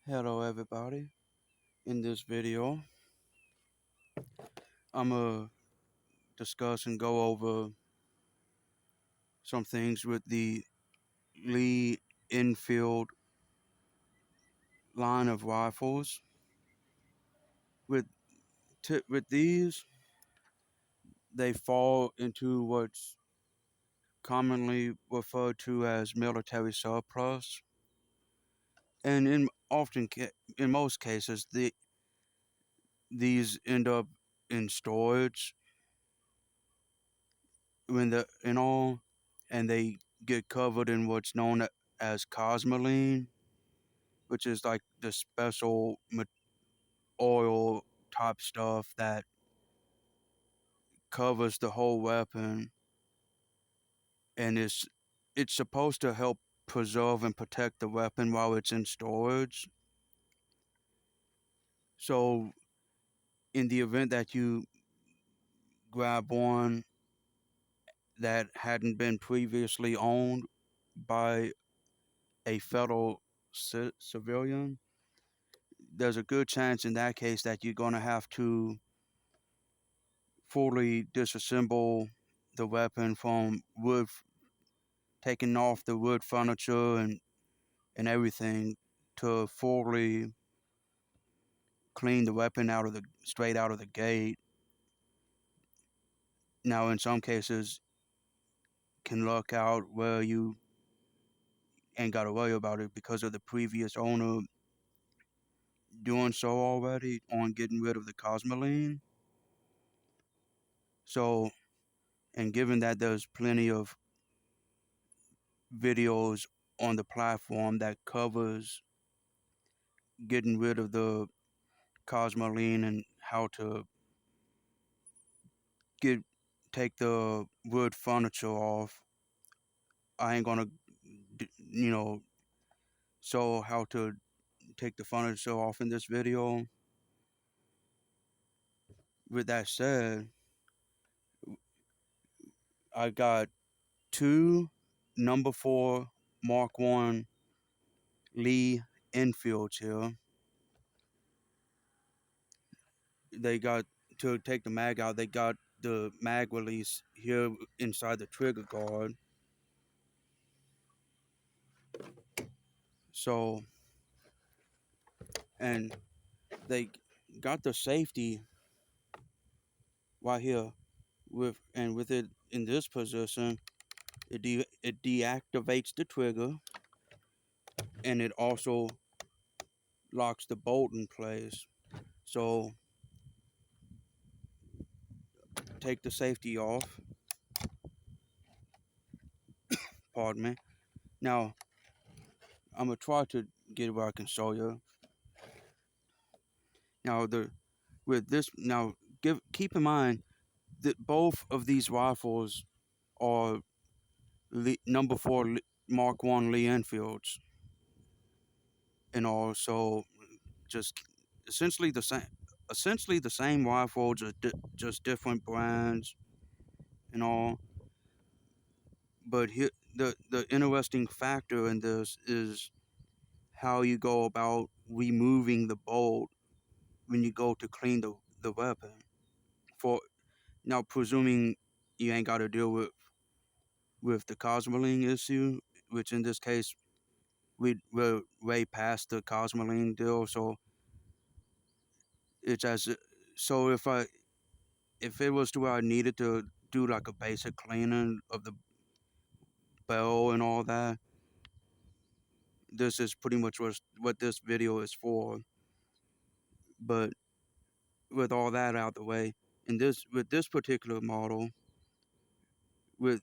Hello everybody. In this video, I'm gonna discuss and go over some things with the Lee Enfield line of rifles. With these, they fall into what's commonly referred to as military surplus, and in most cases, these end up in storage when the in all, and they get covered in what's known as cosmoline, which is like the special oil type stuff that covers the whole weapon, and it's supposed to help preserve and protect the weapon while it's in storage. So in the event that you grab one that hadn't been previously owned by a federal civilian, there's a good chance in that case that you're going to have to fully disassemble the weapon from wood, taking off the wood furniture and everything to fully clean the weapon out of the straight out of the gate. Now, in some cases, can luck out where you ain't got to worry about it because of the previous owner doing so already on getting rid of the cosmoline. So, and given that there's plenty of videos on the platform that covers getting rid of the cosmoline and how to get take the wood furniture off. I ain't gonna, you know, show how to take the furniture off in this video. With that said, I got two number 4 Mark 1 Lee Enfields here. They got to take the mag out. They got the mag release here inside the trigger guard. So, and they got the safety right here with it in this position. It deactivates the trigger, and it also locks the bolt in place. So take the safety off. Pardon me. Now I'm gonna try to get where I can show you. Now keep in mind that both of these rifles are number 4 Mark 1 Lee Enfields, and also just essentially the same. Essentially the same rifle, just different brands and all. But here, the interesting factor in this is how you go about removing the bolt when you go to clean the weapon. For now, presuming you ain't got to deal with the cosmoline issue, which in this case we're way past the cosmoline deal. So it's as so if it was to where I needed to do like a basic cleaning of the bell and all that, this is pretty much what this video is for. But with all that out the way, with this particular model, with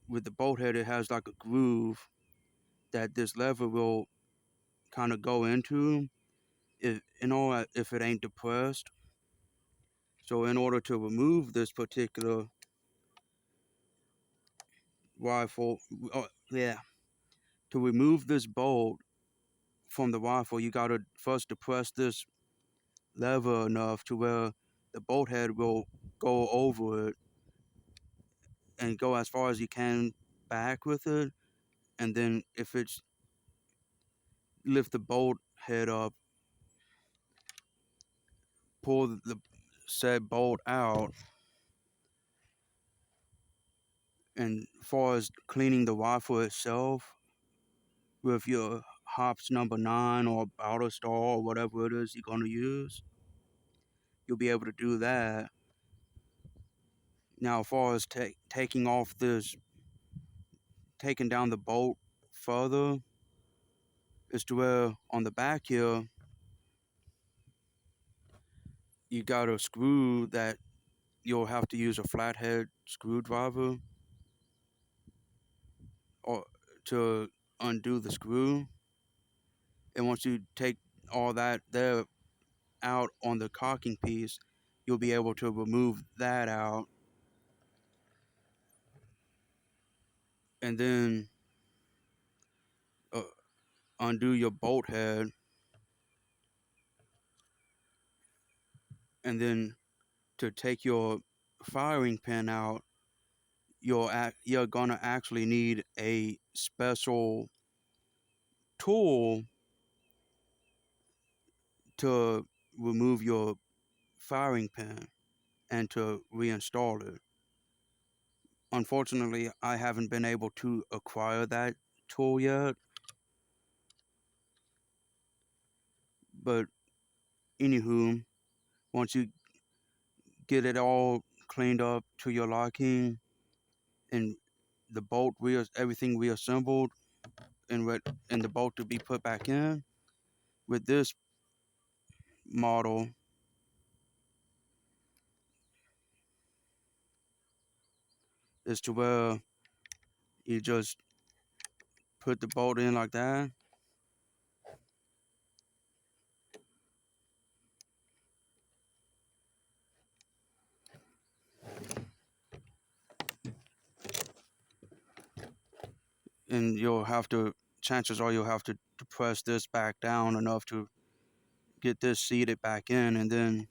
with the bolt head, it has like a groove that this lever will kind of go into if it ain't depressed. So in order to remove this particular rifle, yeah, to remove this bolt from the rifle, you gotta first depress this lever enough to where the bolt head will go over it and go as far as you can back with it, and then if it's lift the bolt head up, pull the said bolt out, and as far as cleaning the rifle itself with your hops number 9 or outer star or whatever it is you're going to use, you'll be able to do that. Now, as far as taking down the bolt further, is to where on the back here, you got a screw that you'll have to use a flathead screwdriver or to undo the screw. And once you take all that there out on the cocking piece, you'll be able to remove that out and then uh, undo your bolt head, and then to take your firing pin out, you're gonna actually need a special tool to remove your firing pin and to reinstall it. Unfortunately, I haven't been able to acquire that tool yet, but anywho, once you get it all cleaned up to your liking and the everything reassembled and the bolt to be put back in, with this model is to where you just put the bolt in like that, and chances are you'll have to press this back down enough to get this seated back in. And then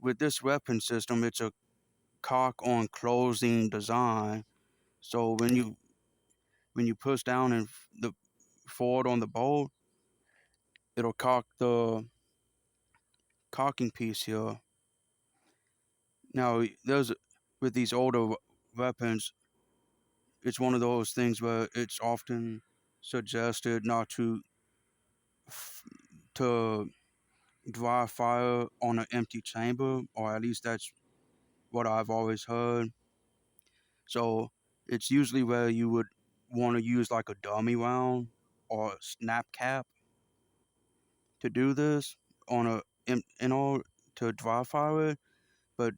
with this weapon system, it's a cock on closing design. So when you push down and the forward on the bolt, it'll cock the cocking piece here. Now, there's with these older weapons, it's one of those things where it's often suggested not to dry fire on an empty chamber, or at least that's what I've always heard. So it's usually where you would want to use like a dummy round or a snap cap to do this on to dry fire it. But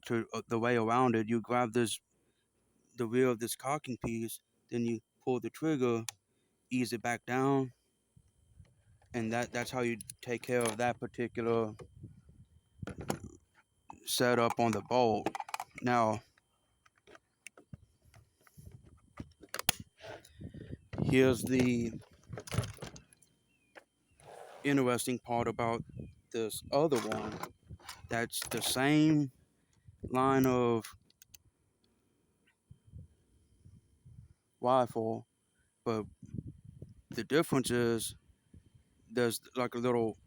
the way around it, you grab the rear of this cocking piece, then you pull the trigger, ease it back down, and that's how you take care of that particular setup on the bolt. Now, here's the interesting part about this other one. That's the same line of rifle, but the difference is there's like a little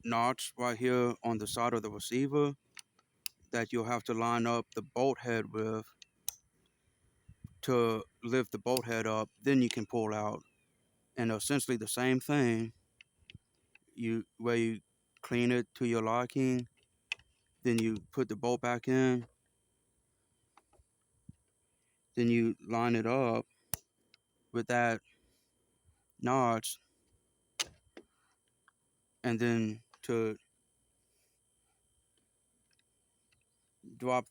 notch right here on the side of the receiver that you'll have to line up the bolt head with to lift the bolt head up, then you can pull out. And essentially the same thing. Where you clean it to your liking, then you put the bolt back in, then you line it up with that notch, and then to drop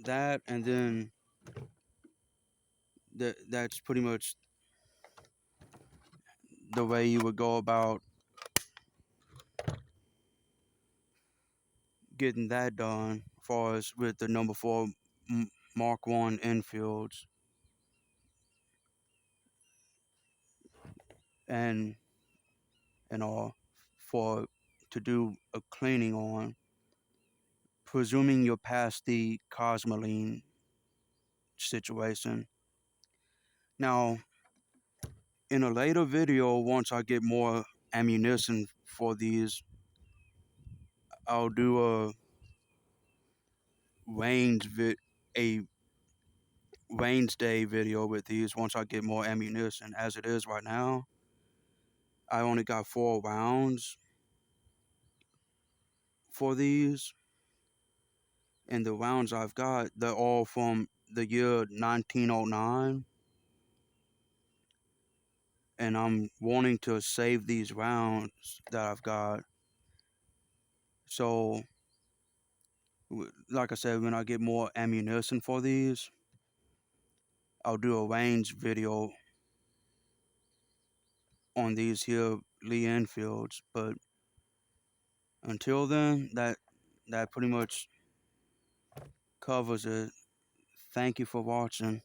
that, and then that's pretty much the way you would go about getting that done. As far as with the number 4 Mark 1 Enfields, and all for to do a cleaning on, presuming you're past the Cosmoline situation. Now, in a later video, once I get more ammunition for these. I'll do range vi- a range day video with these once I get more ammunition. As it is right now, I only got 4 rounds for these, and the rounds I've got, they're all from the year 1909, and I'm wanting to save these rounds that I've got. So, like I said, when I get more ammunition for these, I'll do a range video on these here Lee Enfields. But until then, that pretty much covers it. Thank you for watching.